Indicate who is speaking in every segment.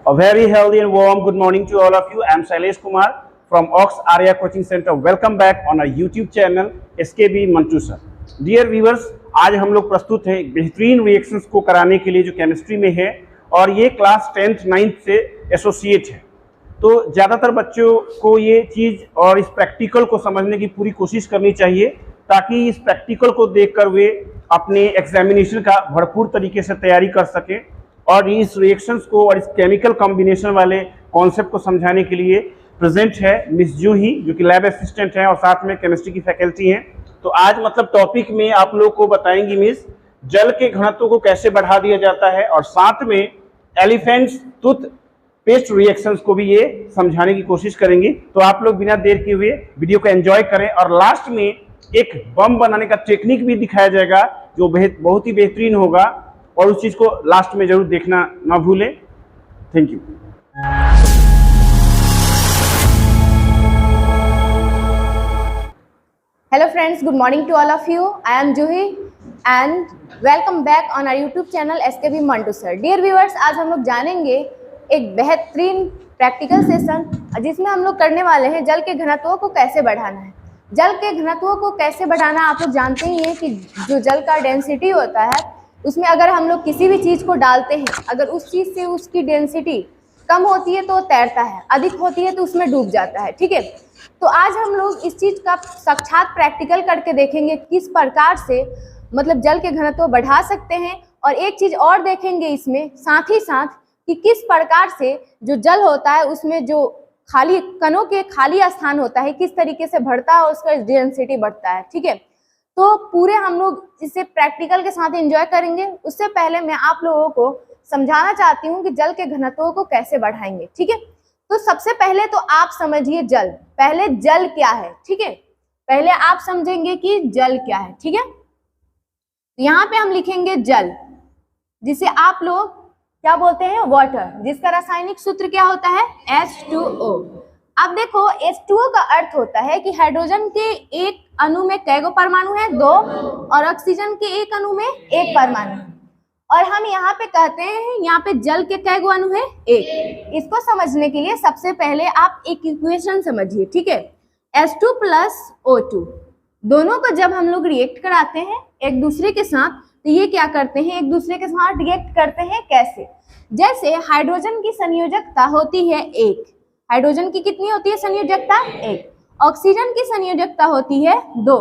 Speaker 1: A very healthy and warm good morning to all of you. I am Shailesh Kumar from Ox Arya Coaching Center. Welcome back on our YouTube channel SKB Mantu Sir. Dear viewers, आज हम लोग प्रस्तुत हैं बेहतरीन reactions को कराने के लिए जो केमिस्ट्री में है और ये क्लास 10th 9th से एसोसिएट है। तो ज़्यादातर बच्चों को ये चीज़ और इस प्रैक्टिकल को समझने की पूरी कोशिश करनी चाहिए ताकि इस प्रैक्टिकल को देखकर वे अपने एग्जामिनेशन का भरपूर तरीके से तैयारी कर सकें और इस रिएक्शंस को और इस केमिकल कॉम्बिनेशन वाले कॉन्सेप्ट को समझाने के लिए प्रेजेंट है मिस जूही, जो कि लैब असिस्टेंट हैं और साथ में केमिस्ट्री की फैकल्टी हैं। तो आज मतलब टॉपिक में आप लोग को बताएंगी मिस जल के घनत्व को कैसे बढ़ा दिया जाता है और साथ में एलिफेंट्स टूथ पेस्ट रिएक्शंस को भी ये समझाने की कोशिश करेंगे। तो आप लोग बिना देर किए हुए वीडियो को एंजॉय करें और लास्ट में एक बम बनाने का टेक्निक भी दिखाया जाएगा जो बहुत ही बेहतरीन होगा और उस चीज को लास्ट में जरूर देखना ना भूलें। Thank you.
Speaker 2: Hello friends, good morning to all of you. I am Juhi and welcome back on our YouTube channel SKB Mantu Sir. Dear viewers, आज हम लोग जानेंगे एक बेहतरीन प्रैक्टिकल सेशन जिसमें हम लोग करने वाले हैं जल के घनत्व को कैसे बढ़ाना है। जल के घनत्व को कैसे बढ़ाना आप लोग जानते ही हैं कि जो जल का डेंसिटी होता है उसमें अगर हम लोग किसी भी चीज़ को डालते हैं, अगर उस चीज़ से उसकी डेंसिटी कम होती है तो तैरता है, अधिक होती है तो उसमें डूब जाता है। ठीक है, तो आज हम लोग इस चीज़ का साक्षात प्रैक्टिकल करके देखेंगे किस प्रकार से मतलब जल के घनत्व बढ़ा सकते हैं और एक चीज़ और देखेंगे इसमें साथ ही साथ कि किस प्रकार से जो जल होता है उसमें जो खाली कणों के खाली स्थान होता है किस तरीके से बढ़ता है और उसका डेंसिटी बढ़ता है। ठीक है, तो पूरे हम लोग इसे प्रैक्टिकल के साथ एंजॉय करेंगे। उससे पहले मैं आप लोगों को समझाना चाहती हूँ कि जल के घनत्व को कैसे बढ़ाएंगे। ठीक है, तो सबसे पहले तो आप समझिए जल, पहले जल क्या है। ठीक है, पहले आप समझेंगे कि जल क्या है। ठीक है, तो यहाँ पे हम लिखेंगे जल, जिसे आप लोग क्या बोलते हैं, वाटर, जिसका रासायनिक सूत्र क्या होता है, H2O। अब देखो H2O का अर्थ होता है कि हाइड्रोजन के एक अणु में कै गो परमाणु है, 2, और ऑक्सीजन के एक अणु में 1 परमाणु है। और हम यहाँ पे कहते हैं यहाँ पे जल के कै गो अणु है, 1। इसको समझने के लिए सबसे पहले आप एक इक्वेशन समझिए। ठीक है, H2 + O2 दोनों को जब हम लोग रिएक्ट कराते हैं एक दूसरे के साथ तो ये क्या करते हैं, एक दूसरे के साथ रिएक्ट करते हैं कैसे, जैसे हाइड्रोजन की संयोजकता होती है 1, हाइड्रोजन की कितनी होती है संयोजकता, 1, ऑक्सीजन की संयोजकता होती है 2।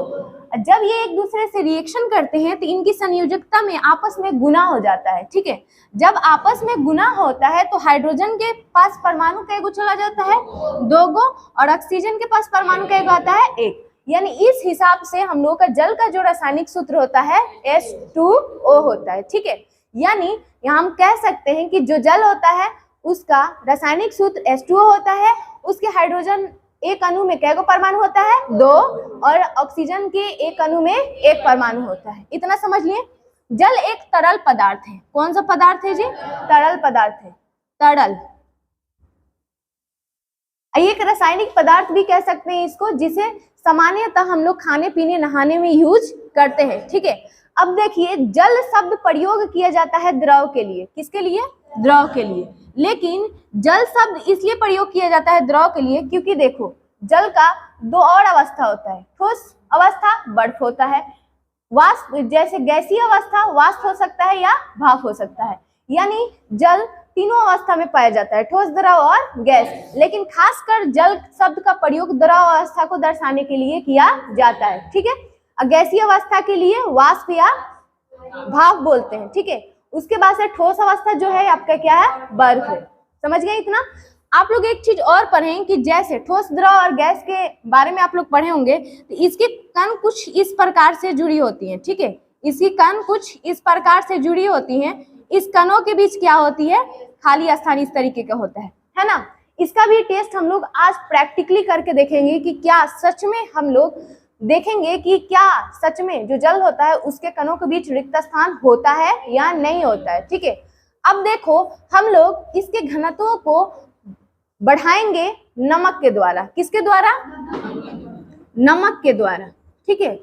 Speaker 2: जब ये एक दूसरे से रिएक्शन करते हैं तो इनकी संयोजकता में आपस में गुना हो जाता है। ठीक है, जब आपस में गुना होता है तो हाइड्रोजन के पास परमाणु कै गो चला जाता है, 2 गो, और ऑक्सीजन के पास परमाणु कै गो आता है, 1। यानी इस हिसाब से हम लोग का जल का जो रासायनिक सूत्र होता है H2O होता है। ठीक है, यानी यहाँ हम कह सकते हैं कि जो जल होता है उसका रासायनिक सूत्र H2O होता है, उसके हाइड्रोजन एक अणु में कै गो परमाणु होता है, 2, और ऑक्सीजन के एक अणु में 1 परमाणु होता है। इतना समझ लिए। जल एक तरल पदार्थ है। कौन सा पदार्थ है जी, तरल पदार्थ है, तरल। एक रासायनिक पदार्थ भी कह सकते हैं इसको, जिसे सामान्यतः हम लोग खाने पीने नहाने में यूज करते हैं। ठीक है, अब देखिए जल शब्द प्रयोग किया जाता है द्रव के लिए, किसके लिए, द्रव के लिए, लेकिन जल शब्द इसलिए प्रयोग किया जाता है द्रव के लिए क्योंकि देखो जल का 2 और अवस्था होता है, ठोस अवस्था, बर्फ होता है, वाष्प जैसे गैसीय अवस्था, वाष्प हो सकता है या भाप हो सकता है। यानी जल तीनों अवस्था में पाया जाता है, ठोस, द्रव और गैस, लेकिन खासकर जल शब्द का प्रयोग द्रव अवस्था को दर्शाने के लिए किया जाता है। ठीक है, गैसीय अवस्था के लिए वाष्प या भाप बोलते हैं। ठीक है, उसके बाद से ठोस अवस्था जो है आपका क्या है, बर्फ है। समझ गए इतना। आप लोग एक चीज और पढ़ें कि जैसे ठोस, द्रव और गैस के बारे में आप लोग पढ़े होंगे तो इसके कण कुछ इस प्रकार से जुड़ी होती हैं। ठीक है, इसकी कण कुछ इस प्रकार से जुड़ी होती हैं, इस कणों के बीच क्या होती है, खाली स्थान इस तरीके का होता है ना। इसका भी टेस्ट हम लोग आज प्रैक्टिकली करके देखेंगे कि क्या सच में हम लोग देखेंगे कि क्या सच में जो जल होता है उसके कणों के बीच रिक्त स्थान होता है या नहीं होता है। ठीक है, अब देखो हम लोग इसके घनत्व को बढ़ाएंगे नमक के द्वारा। किसके द्वारा, नमक के द्वारा। ठीक है,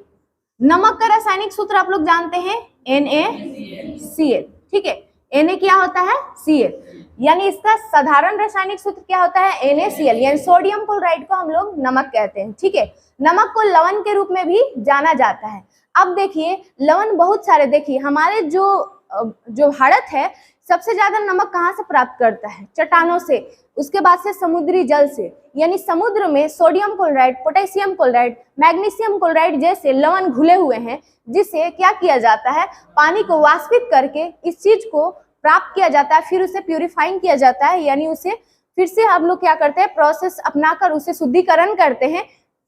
Speaker 2: नमक का रासायनिक सूत्र आप लोग जानते हैं NaCl। ठीक है, Na क्या होता है, Cl, यानी इसका साधारण रासायनिक सूत्र क्या होता है, NaCl, यानी सोडियम क्लोराइड को हम लोग नमक कहते हैं। ठीक है, नमक को लवण के रूप में भी जाना जाता है। अब देखिए लवण बहुत सारे, देखिए हमारे जो भारत है सबसे ज्यादा नमक कहाँ से प्राप्त करता है, चट्टानों से, उसके बाद से समुद्री जल से, यानी समुद्र में sodium chloride, potassium chloride, magnesium chloride जैसे लवण घुले हुए हैं, जिससे क्या किया जाता है, पानी को वाष्पित करके इस चीज को प्राप्त किया जाता है, फिर उसे प्यूरिफाइंग किया जाता है, यानी उसे फिर से हम लोग क्या करते हैं, प्रोसेस अपनाकर उसे शुद्धिकरण करते हैं,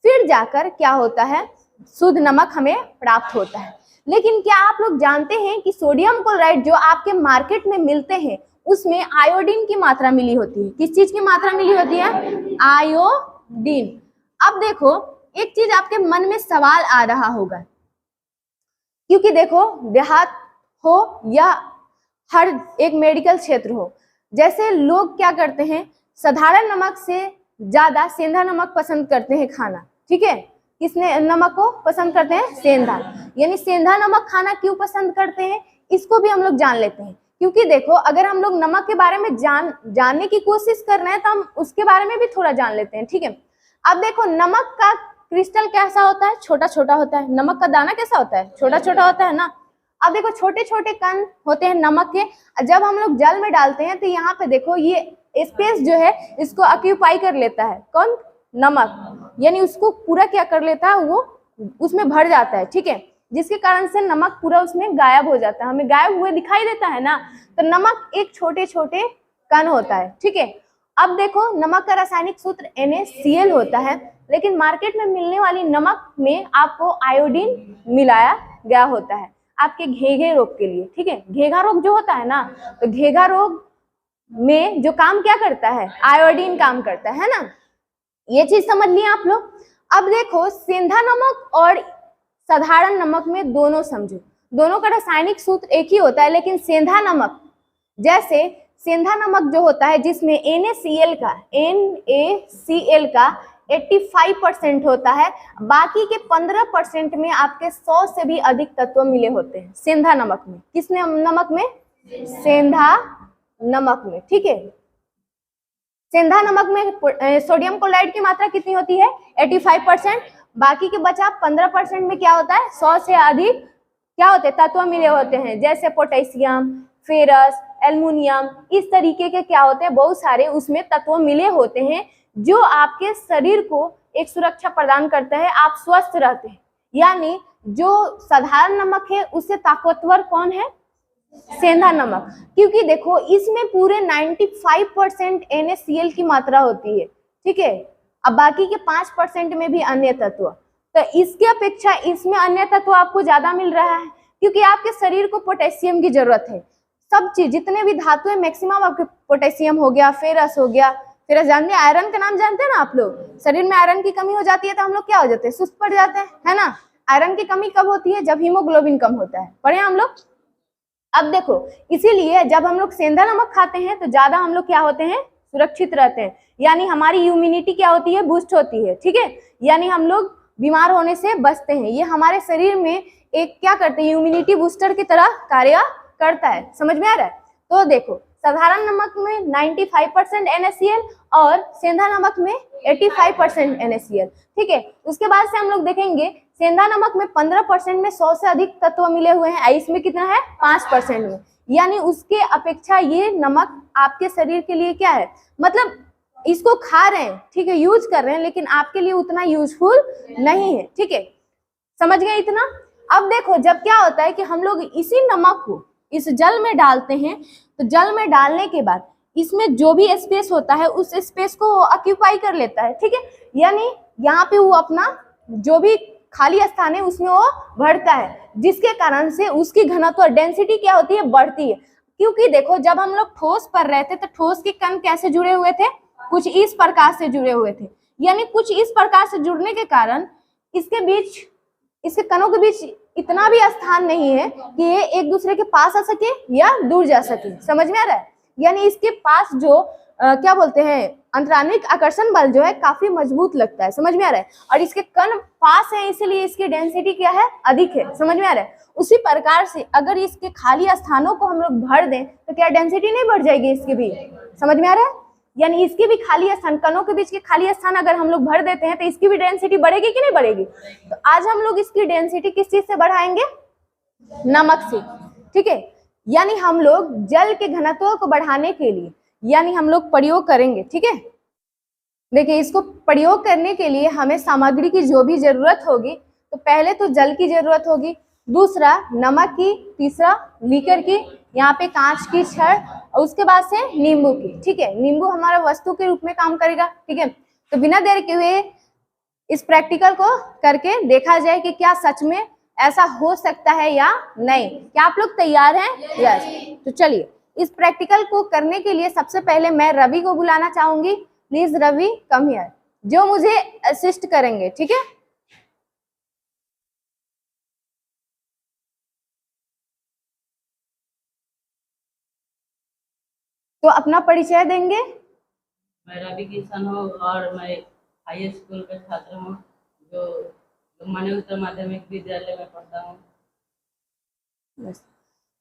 Speaker 2: फिर जाकर क्या होता है, शुद्ध नमक हमें प्राप्त होता है। लेकिन क्या आप लोग जानते हैं कि सोडियम क्लोराइड जो आपके मार्केट में मिलते हैं उसमें आयोडीन की मात्रा मिली होती है। किस चीज की मात्रा मिली होती है, आयोडीन। अब देखो एक चीज आपके मन में सवाल आ रहा होगा, क्योंकि देखो देहात हो या हर एक मेडिकल क्षेत्र हो, जैसे लोग क्या करते हैं, साधारण नमक से ज्यादा सेंधा नमक पसंद करते हैं खाना। ठीक है, किसने नमक को पसंद करते हैं, सेंधा, यानी सेंधा नमक खाना क्यों पसंद करते हैं, इसको भी हम लोग जान लेते हैं। क्योंकि देखो अगर हम लोग नमक के बारे में जानने की कोशिश कर रहे हैं तो हम उसके बारे में भी थोड़ा जान लेते हैं। ठीक है, अब देखो नमक का क्रिस्टल कैसा होता है, छोटा छोटा होता है। नमक का दाना कैसा होता है, छोटा छोटा होता है ना। अब देखो छोटे छोटे कण होते हैं नमक के, जब हम लोग जल में डालते हैं तो यहाँ पे देखो ये स्पेस जो है इसको ऑक्यूपाई कर लेता है, कौन, नमक, यानी उसको पूरा क्या कर लेता है, वो उसमें भर जाता है। ठीक है, जिसके कारण से नमक पूरा उसमें गायब हो जाता है, हमें गायब हुए दिखाई देता है ना। तो नमक एक छोटे छोटे कण होता है। ठीक है, अब देखो नमक का रासायनिक सूत्र NaCl होता है, लेकिन मार्केट में मिलने वाली नमक में आपको आयोडीन मिलाया गया होता है आपके घेघे रोग के लिए। ठीक है, घेघा रोग जो होता है ना, तो घेघा रोग में जो काम क्या करता है, आयोडीन काम करता है ना, ये चीज समझ लिए आप लोग। अब देखो सेंधा नमक और साधारण नमक में दोनों समझो, दोनों का रासायनिक सूत्र एक ही होता है, लेकिन सेंधा नमक, जैसे सेंधा नमक जो होता है जिसमें NaCl का 85% होता है, बाकी के 15% में आपके 100 से भी अधिक तत्व मिले होते हैं सेंधा नमक में। किस नमक में, सेंधा नमक में। ठीक है, सेंधा नमक में सोडियम क्लोराइड की मात्रा कितनी होती है, 85%, बाकी के बचा 15% में क्या होता है, 100 से अधिक क्या होते हैं, तत्व मिले होते हैं, जैसे पोटेशियम, फेरस, एल्युमिनियम, इस तरीके के क्या होते हैं, बहुत सारे उसमें तत्व मिले होते हैं जो आपके शरीर को एक सुरक्षा प्रदान करता है, आप स्वस्थ रहते हैं। यानी जो साधारण नमक है उससे ताकतवर कौन है, सेंधा नमक, क्योंकि देखो इसमें पूरे 95% NaCl की मात्रा होती है। ठीक है, अब बाकी के 5% में भी अन्य तत्व, तो इसके अपेक्षा इसमें अन्य तत्व आपको ज्यादा मिल रहा है, क्योंकि आपके शरीर को पोटेशियम की जरूरत है। सब चीज जितने भी धातु है मैक्सिमम आपके पोटेशियम हो गया, फेरस हो गया, फेरस जानते हैं, आयरन का नाम जानते हैं ना आप लोग। शरीर में आयरन की कमी हो जाती है तो हम लोग क्या हो जाते हैं, सुस्त पड़ जाते हैं, है ना। आयरन की कमी कब होती है, जब हीमोग्लोबिन कम होता है, पढ़े हम लोग। अब देखो इसीलिए जब हम लोग सेंधा नमक खाते हैं तो ज्यादा हम लोग क्या होते हैं, सुरक्षित रहते हैं, यानी हमारी इम्यूनिटी क्या होती है, बूस्ट होती है। ठीक है, यानी हम लोग बीमार होने से बचते हैं। ये हमारे शरीर में एक क्या करते हैं, इम्यूनिटी बूस्टर की तरह कार्य करता है। समझ में आ रहा है। तो देखो साधारण नमक में 95% NaCl और सेंधा नमक में 85% NaCl। ठीक है, उसके बाद से हम लोग देखेंगे सेंधा नमक में 15% में 100 से अधिक तत्व मिले हुए हैं, इसमें कितना है, 5% में, यानी उसके अपेक्षा ये नमक आपके शरीर के लिए क्या है, मतलब इसको खा रहे हैं, ठीक है, यूज कर रहे हैं, लेकिन आपके लिए उतना यूजफुल नहीं है। ठीक है, समझ गए इतना। अब देखो जब क्या होता है कि हम लोग इसी नमक को इस जल में डालते हैं, तो जल में डालने के बाद इसमें जो भी स्पेस होता है उस स्पेस को ऑक्यूपाई कर लेता है। ठीक है, यानी यहाँ पे वो अपना जो भी खाली स्थान है उसमें वो भरता है, जिसके कारण से उसकी घनत्व डेंसिटी क्या होती है, बढ़ती है। क्योंकि देखो जब हम लोग ठोस पर रहे थे तो ठोस के कण कैसे जुड़े हुए थे, कुछ इस प्रकार से जुड़े हुए थे, यानी कुछ इस प्रकार से जुड़ने के कारण इसके बीच, इसके कणों के बीच इतना भी स्थान नहीं है कि ये एक दूसरे के पास आ सके या दूर जा सके। समझ में आ रहा है। यानी इसके पास जो क्या बोलते हैं अंतराणविक आकर्षण बल जो है काफी मजबूत लगता है, समझ में आ रहा है, और इसके कण पास है इसलिए इसकी डेंसिटी क्या है, अधिक है, समझ में आ रहा है। उसी प्रकार से अगर इसके खाली स्थानों को हम लोग भर दें तो क्या डेंसिटी नहीं बढ़ जाएगी इसकी भी, समझ में आ रहा है। यानी इसके भी खाली स्थान, कणों के बीच के खाली स्थान अगर हम लोग भर देते हैं तो इसकी भी डेंसिटी बढ़ेगी कि नहीं बढ़ेगी। तो आज हम लोग इसकी डेंसिटी किस चीज से बढ़ाएंगे, नमक से, ठीक है। यानी हम लोग जल के घनत्व को बढ़ाने के लिए यानी हम लोग प्रयोग करेंगे, ठीक है। देखिए इसको प्रयोग करने के लिए हमें सामग्री की जो भी जरूरत होगी, तो पहले तो जल की जरूरत होगी, दूसरा नमक की, तीसरा लीकर की, यहाँ पे कांच की छड़, और उसके बाद से नींबू की, ठीक है। नींबू हमारा वस्तु के रूप में काम करेगा, ठीक है। तो बिना देर के हुए इस प्रैक्टिकल को करके देखा जाए कि क्या सच में ऐसा हो सकता है या नहीं। क्या आप लोग तैयार हैं? यस। तो चलिए इस प्रैक्टिकल को करने के लिए सबसे पहले मैं रवि को बुलाना चाहूंगी। प्लीज रवि कम हियर, जो मुझे असिस्ट करेंगे, ठीक है। तो अपना परिचय देंगे।
Speaker 3: मैं रवि किशन हूँ और मैं हाई स्कूल का छात्र हूँ जो मानव उच्च माध्यमिक विद्यालय में पढ़ता हूँ।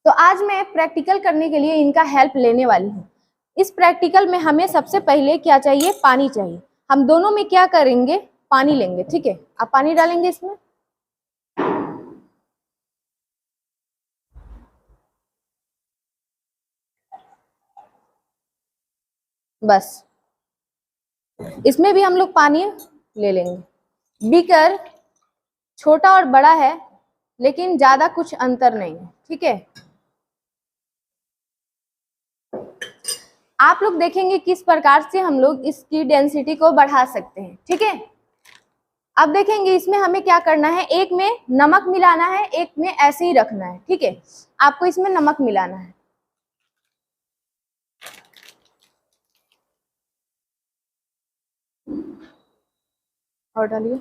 Speaker 2: तो आज मैं प्रैक्टिकल करने के लिए इनका हेल्प लेने वाली हूँ। इस प्रैक्टिकल में हमें सबसे पहले क्या चाहिए, पानी चाहिए। हम दोनों में क्या करेंगे, पानी लेंगे, ठीक है। आप पानी डालेंगे इसमें, बस इसमें भी हम लोग पानी ले लेंगे। बीकर छोटा और बड़ा है लेकिन ज्यादा कुछ अंतर नहीं है, ठीक है। आप लोग देखेंगे किस प्रकार से हम लोग इसकी डेंसिटी को बढ़ा सकते हैं, ठीक है। अब देखेंगे इसमें हमें क्या करना है, एक में नमक मिलाना है, एक में ऐसे ही रखना है, ठीक है। आपको इसमें नमक मिलाना है, और डालिए।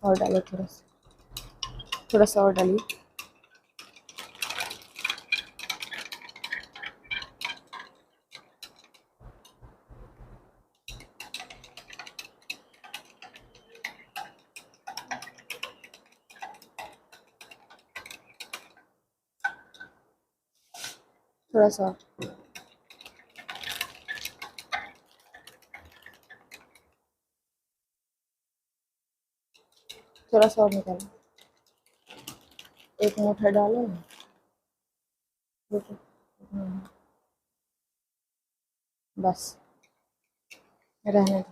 Speaker 2: और डालिए, थोड़ा सा और डालिए। थोड़ा सा और। थोड़ा सा और निकालो, एक मुट्ठी डालो ना, बस रहने दो।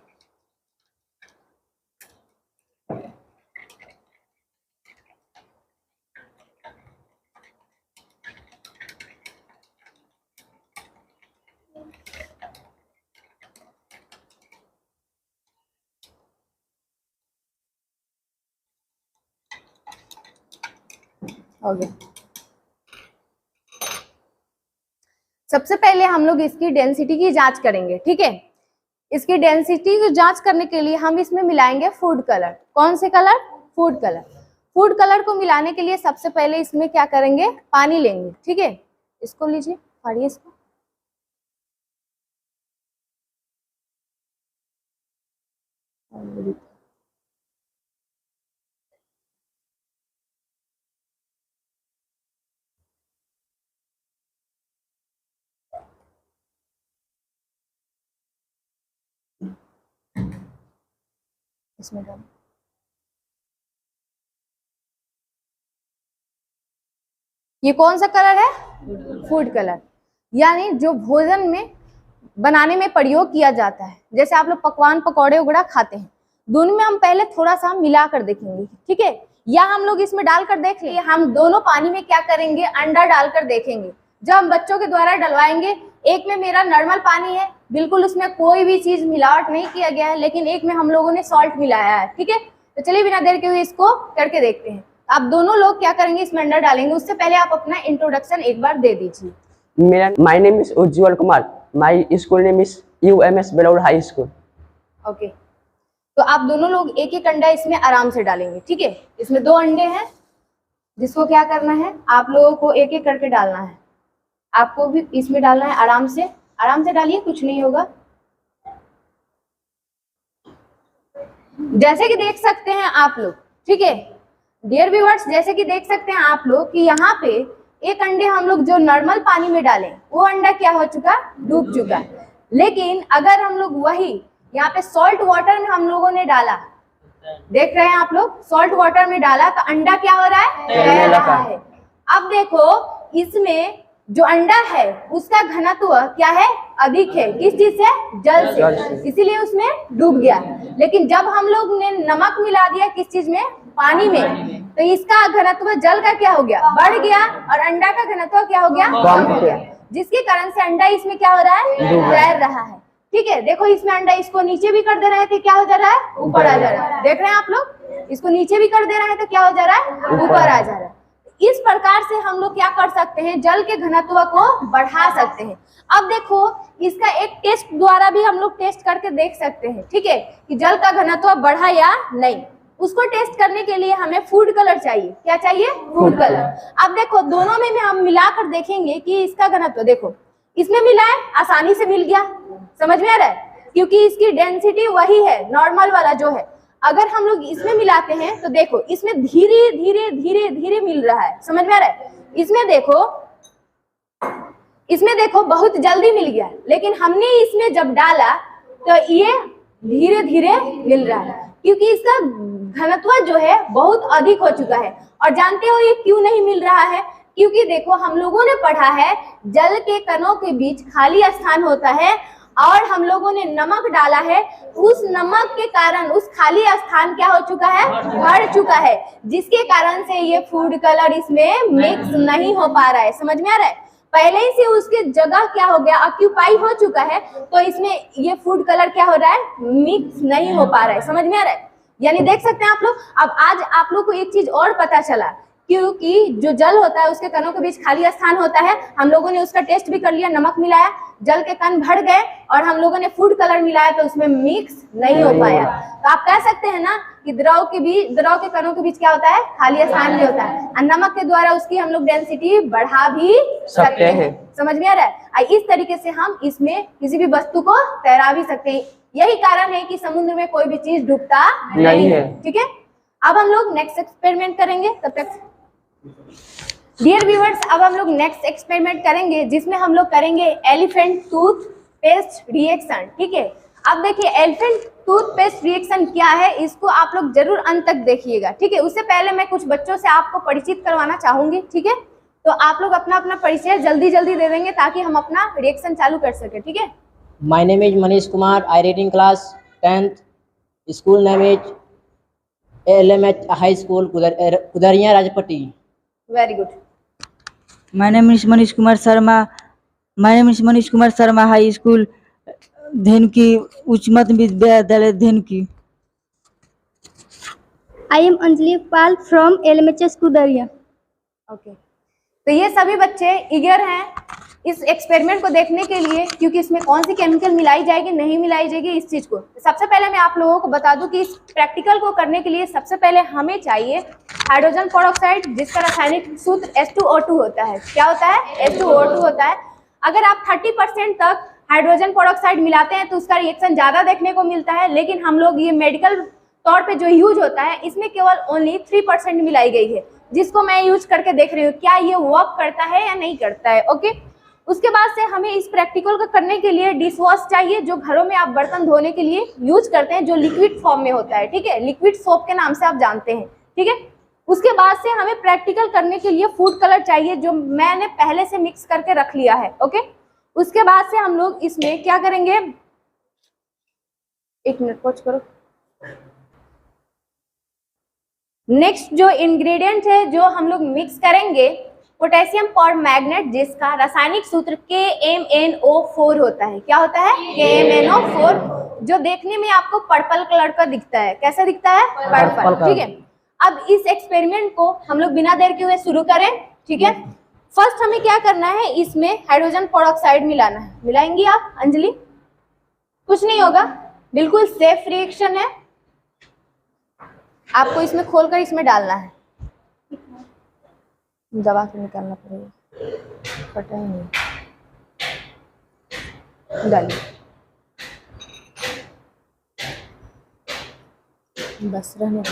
Speaker 2: हो गया। सबसे पहले हम लोग इसकी डेंसिटी की जांच करेंगे, ठीक है। इसकी डेंसिटी को जांच करने के लिए हम इसमें मिलाएंगे फूड कलर। कौन से colour? Food colour. Food colour को मिलाने के लिए सबसे पहले इसमें क्या करेंगे, पानी लेंगे, ठीक है। इसको लीजिए, फाड़िए इसको। इसमें डालो। ये कौन सा कलर है? Food colour. यानी जो भोजन में बनाने में प्रयोग किया जाता है, जैसे आप लोग पकवान पकौड़े वगैरह खाते हैं, दोनों में हम पहले थोड़ा सा मिला कर देखेंगे, ठीक है। या हम लोग इसमें डालकर देख लिए, हम दोनों पानी में क्या करेंगे, अंडा डालकर देखेंगे। जब हम बच्चों के द्वारा डलवाएंगे, एक में मेरा नॉर्मल पानी है, बिल्कुल उसमें कोई भी चीज मिलावट नहीं किया गया है, लेकिन एक में हम लोगों ने सॉल्ट मिलाया है, ठीक है। तो चलिए बिना देर के हुए इसको करके देखते हैं। आप दोनों लोग क्या करेंगे, इसमें अंडा डालेंगे। उससे पहले आप अपना इंट्रोडक्शन एक बार दे दीजिए।
Speaker 4: My name is Ujjwal Kumar. My school name is UMS Bellour High School.
Speaker 2: Okay. तो आप दोनों लोग एक एक अंडा इसमें आराम से डालेंगे, ठीक है। इसमें 2 अंडे हैं, जिसको क्या करना है, आप लोगों को एक एक करके डालना है। आपको भी इसमें डालना है, आराम से डालिए, कुछ नहीं होगा। जैसे कि देख सकते हैं आप लोग, ठीक है डियर व्यूअर्स, जैसे कि देख सकते हैं आप लोग कि यहाँ पे एक अंडे हम लोग जो नॉर्मल पानी में डालें, वो अंडा क्या हो चुका, डूब चुका है। लेकिन अगर हम लोग वही यहाँ पे सॉल्ट वाटर में हम लोगों ने डाला, देख रहे हैं आप लोग, सॉल्ट वाटर में डाला तो अंडा क्या हो रहा है, तैर रहा है। अब देखो इसमें जो अंडा है उसका घनत्व क्या है, अधिक है, किस चीज से, जल से, इसीलिए उसमें डूब गया। लेकिन जब हम लोग ने नमक मिला दिया किस चीज में, पानी में, तो इसका घनत्व जल का क्या हो गया, बढ़ गया, और अंडा का घनत्व क्या हो गया, कम हो गया, जिसके कारण से अंडा इसमें क्या हो रहा है, तैर रहा है। ठीक है, देखो इसमें अंडा इसको नीचे भी कर दे रहे थे, क्या हो जा रहा है, ऊपर आ जा रहा है। देख रहे हैं आप लोग, इसको नीचे भी कर दे रहे हैं तो क्या हो जा रहा है, ऊपर आ जा रहा है। इस प्रकार से हम लोग क्या कर सकते हैं, जल के घनत्व को बढ़ा सकते हैं। अब देखो इसका एक टेस्ट द्वारा भी हम लोग टेस्ट करके देख सकते हैं, ठीक है, कि जल का घनत्व बढ़ा या नहीं। उसको टेस्ट करने के लिए हमें फूड कलर चाहिए, क्या चाहिए, फूड कलर। अब देखो दोनों में हम मिलाकर देखेंगे कि इसका घनत्व, देखो इसमें मिला है, आसानी से मिल गया, समझ में आ रहा है, क्योंकि इसकी डेंसिटी वही है, नॉर्मल वाला जो है। अगर हम लोग इसमें मिलाते हैं तो देखो इसमें धीरे धीरे धीरे धीरे मिल रहा है, समझ में आ रहा है। इसमें देखो बहुत जल्दी मिल गया, लेकिन हमने इसमें जब डाला तो ये धीरे धीरे मिल रहा है, क्योंकि इसका घनत्व जो है बहुत अधिक हो चुका है। और जानते हो ये क्यों नहीं मिल रहा है, क्योंकि देखो हम लोगों ने पढ़ा है जल के कणों के बीच खाली स्थान होता है, और हम लोगों ने नमक डाला है, उस नमक के कारण उस खाली स्थान क्या हो चुका है, भर चुका है, जिसके कारण से ये फूड कलर इसमें मिक्स नहीं हो पा रहा है, समझ में आ रहा है। पहले ही से उसकी जगह क्या हो गया, ऑक्यूपाई हो चुका है, तो इसमें ये फूड कलर क्या हो रहा है, मिक्स नहीं हो पा रहा है, समझ में आ रहा है। यानी देख सकते हैं आप लोग। अब आज आप लोग को एक चीज और पता चला, क्योंकि जो जल होता है उसके कणों के बीच खाली स्थान होता है। हम लोगों ने उसका टेस्ट भी कर लिया, नमक मिलाया, जल के कण भर गए, और हम लोगों ने फूड कलर मिलाया तो उसमें मिक्स नहीं हो पाया। तो आप कह सकते हैं ना कि द्रव के कणों के बीच क्या होता है, खाली स्थान भी होता है, और नमक के द्वारा उसकी हम लोग डेंसिटी बढ़ा भी सकते हैं, समझ में आ रहा है। इस तरीके से हम इसमें किसी भी वस्तु को तैरा भी सकते हैं। यही कारण है कि समुद्र में कोई भी चीज डूबता नहीं है, ठीक है। अब हम लोग नेक्स्ट एक्सपेरिमेंट करेंगे, तब तक डियर व्यूअर्स, अब हम लोग नेक्स्ट एक्सपेरिमेंट करेंगे, जिसमें हम लोग करेंगे एलिफेंट टूथ पेस्ट रिएक्शन, ठीक है। अब देखिए एलिफेंट टूथ पेस्ट रिएक्शन क्या है, इसको आप लोग जरूर अंत तक देखिएगा, ठीक है। उससे पहले मैं कुछ बच्चों से आपको परिचित करवाना चाहूंगी, ठीक है। तो आप लोग अपना अपना परिचय जल्दी जल्दी दे देंगे ताकि हम अपना रिएक्शन चालू कर सके, ठीक है।
Speaker 4: My name is Manish Kumar. I read in class 10th. School name is LMH High School, Kudariya, Rajpati.
Speaker 2: Very good.
Speaker 5: My name is Manish Kumar Sharma. My name is Manish Kumar Sharma High School, Dhenuki, उच्च माध्यमिक विद्यालय Dhenuki.
Speaker 6: I am Anjali Pal from LMHS Kudariya.
Speaker 2: Okay, तो ये सभी बच्चे eager हैं इस experiment को देखने के लिए, क्योंकि इसमें कौन सी केमिकल मिलाई जाएगी, नहीं मिलाई जाएगी, इस चीज को। सबसे पहले मैं आप लोगों को बता दूं कि इस प्रैक्टिकल को करने के लिए सबसे पहले हमें चाहिए हाइड्रोजन पेरोक्साइड, जिसका रासायनिक सूत्र H2O2 होता है। क्या होता है, H2O2 होता है। अगर आप 30% तक हाइड्रोजन पेरोक्साइड मिलाते हैं तो उसका रिएक्शन ज्यादा देखने को मिलता है, लेकिन हम लोग ये मेडिकल तौर पे जो यूज होता है इसमें केवल ओनली 3% मिलाई गई है, जिसको मैं यूज करके देख रही हूँ क्या ये वर्क करता है या नहीं करता है। ओके, उसके बाद से हमें इस प्रैक्टिकल को करने के लिए डिश वॉश चाहिए, जो घरों में आप बर्तन धोने के लिए यूज करते हैं, जो लिक्विड फॉर्म में होता है, ठीक है, लिक्विड सोप के नाम से आप जानते हैं, ठीक है। उसके बाद से हमें प्रैक्टिकल करने के लिए फूड कलर चाहिए, जो मैंने पहले से मिक्स करके रख लिया है। ओके, उसके बाद से हम लोग इसमें क्या करेंगे, एक मिनट पॉज करो। नेक्स्ट जो इंग्रेडिएंट है जो हम लोग मिक्स करेंगे, पोटेशियम परमैंगनेट, जिसका रासायनिक सूत्र KMnO4 होता है। क्या होता है, KMnO4, जो देखने में आपको पर्पल कलर का दिखता है। कैसा दिखता है, पर्पल, ठीक है। अब इस एक्सपेरिमेंट को हम लोग बिना देर के हुए शुरू करें, ठीक है। फर्स्ट हमें क्या करना है, इसमें हाइड्रोजन पेरोक्साइड मिलाना है। मिलाएंगी आप अंजलि? कुछ नहीं होगा, बिल्कुल सेफ रिएक्शन है, आपको इसमें खोलकर इसमें डालना है, दबा के निकालना पड़ेगा, फटा ही नहीं, डालिए बस रहने दो।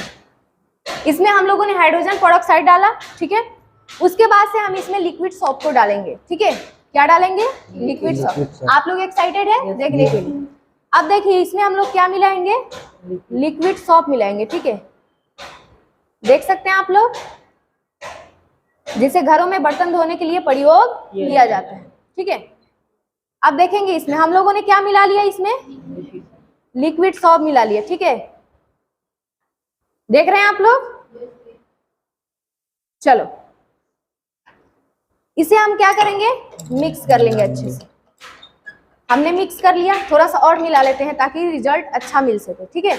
Speaker 2: इसमें हम लोगों ने हाइड्रोजन पेरोक्साइड डाला, ठीक है। उसके बाद से हम इसमें लिक्विड सोप को डालेंगे, ठीक है। क्या डालेंगे? Liquid soap. आप लोग एक्साइटेड है देखने के लिए? अब देखिए इसमें हम लोग क्या मिलाएंगे? लिक्विड सोप मिलाएंगे, ठीक है। देख सकते हैं आप लोग, जिसे घरों में बर्तन धोने के लिए प्रयोग किया जाता है, ठीक है। अब देखेंगे इसमें हम लोगों ने क्या मिला लिया, इसमें लिक्विड सोप मिला लिया, ठीक है। देख रहे हैं आप लोग? चलो इसे हम क्या करेंगे? मिक्स कर लेंगे अच्छे से। हमने मिक्स कर लिया, थोड़ा सा और मिला लेते हैं ताकि रिजल्ट अच्छा मिल सके, ठीक है।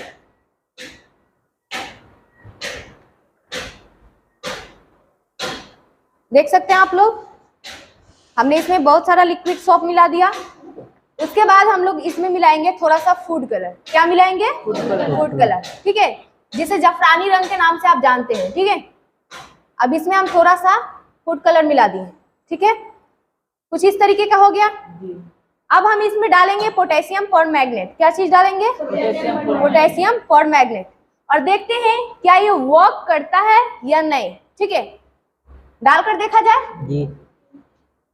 Speaker 2: देख सकते हैं आप लोग, हमने इसमें बहुत सारा लिक्विड सोप मिला दिया। उसके बाद हम लोग इसमें मिलाएंगे थोड़ा सा फूड कलर। क्या मिलाएंगे? फूड कलर, ठीक है, जिसे जाफरानी रंग के नाम से आप जानते हैं, ठीक है। अब इसमें हम थोड़ा सा फूड कलर मिला दिए, ठीक है। कुछ इस तरीके का हो गया। अब हम इसमें डालेंगे पोटेशियम परमैंगनेट। क्या चीज डालेंगे? Potassium permanganate. और देखते हैं क्या ये वर्क करता है या नहीं, ठीक है। डालकर देखा जाए जी।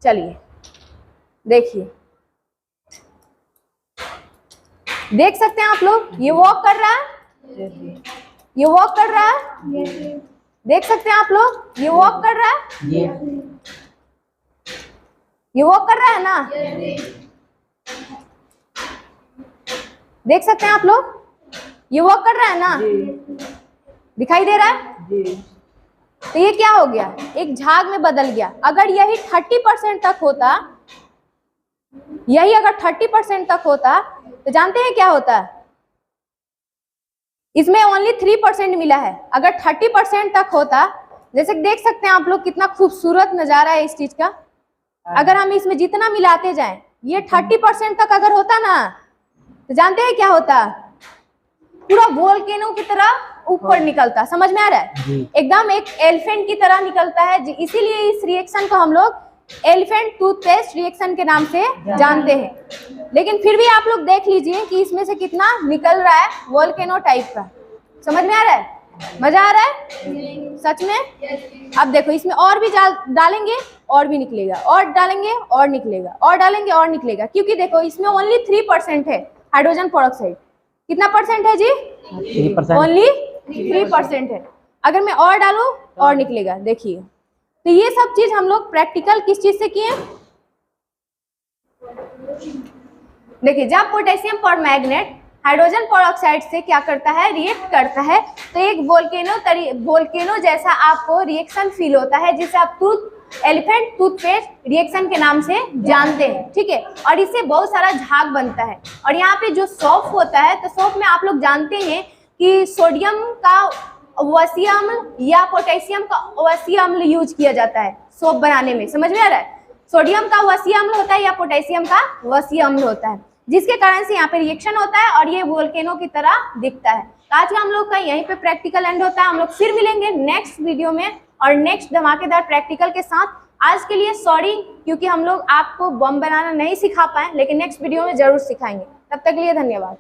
Speaker 2: चलिए देखिए, देख सकते हैं आप लोग, ये वर्क कर रहा है, ये वर्क कर रहा है। देख सकते हैं आप लोग, ये वर्क कर रहा है, ये वर्क कर रहा है ना? देख सकते हैं आप लोग, ये वर्क कर रहा है ना? दिखाई दे रहा है? तो ये क्या हो गया? एक झाग में बदल गया। अगर यही 30% तक होता, यही अगर 30% तक होता तो जानते हैं क्या होता? इसमें ओनली 3% मिला है। अगर 30% तक होता, जैसे देख सकते हैं आप लोग कितना खूबसूरत नजारा है इस चीज का। अगर हम इसमें जितना मिलाते जाएं, ये 30% तक अगर होता ना, तो जानते हैं क्या होता? पूरा वोल्केनो की तरह ऊपर निकलता। समझ में आ रहा है? एकदम एक एलिफेंट की तरह निकलता है। इसीलिए इस रिएक्शन को हम लोग एलिफेंट टूथपेस्ट रिएक्शन के नाम से जानते हैं। लेकिन फिर भी आप लोग देख लीजिए कि इसमें से कितना निकल रहा है वोल्केनो टाइप का। समझ में आ रहा है? मजा आ रहा है सच में? अब देखो इसमें और भी डालेंगे और भी निकलेगा, और डालेंगे और निकलेगा, और डालेंगे और निकलेगा। क्योंकि देखो इसमें ओनली 3% है हाइड्रोजन पेरोक्साइड। कितना परसेंट है जी? 3%। ओनली 3% है। अगर मैं और डालूं और निकलेगा। देखिए, तो ये सब चीज हम लोग प्रैक्टिकल किस चीज से किए? देखिए, जब पोटेशियम परमैंगनेट हाइड्रोजन पेरोक्साइड से क्या करता है? रिएक्ट करता है, तो एक वोल्केनो जैसा आपको रिएक्शन फील होता है, जिसे आप एलिफेंट टूथपेस्ट रिएक्शन के नाम से जानते हैं, ठीक है। और इससे बहुत सारा झाग बनता है। और यहाँ पे जो सोप होता है, तो सोप में आप लोग जानते हैं कि सोडियम का वसीय अम्ल या पोटेशियम का वसीय अम्ल यूज किया जाता है सोप बनाने में। समझ में आ रहा है? सोडियम का वसीय अम्ल होता है या पोटेशियम का वसीय अम्ल होता है, जिसके कारण से यहाँ पे रिएक्शन होता है और ये वोल्केनो की तरह दिखता है। आज का हम लोग का यहीं पे प्रैक्टिकल एंड होता है। हम लोग फिर मिलेंगे नेक्स्ट वीडियो में और नेक्स्ट धमाकेदार प्रैक्टिकल के साथ। आज के लिए सॉरी, क्योंकि हम लोग आपको बम बनाना नहीं सिखा पाए, लेकिन नेक्स्ट वीडियो में जरूर सिखाएंगे। तब तक के लिए धन्यवाद।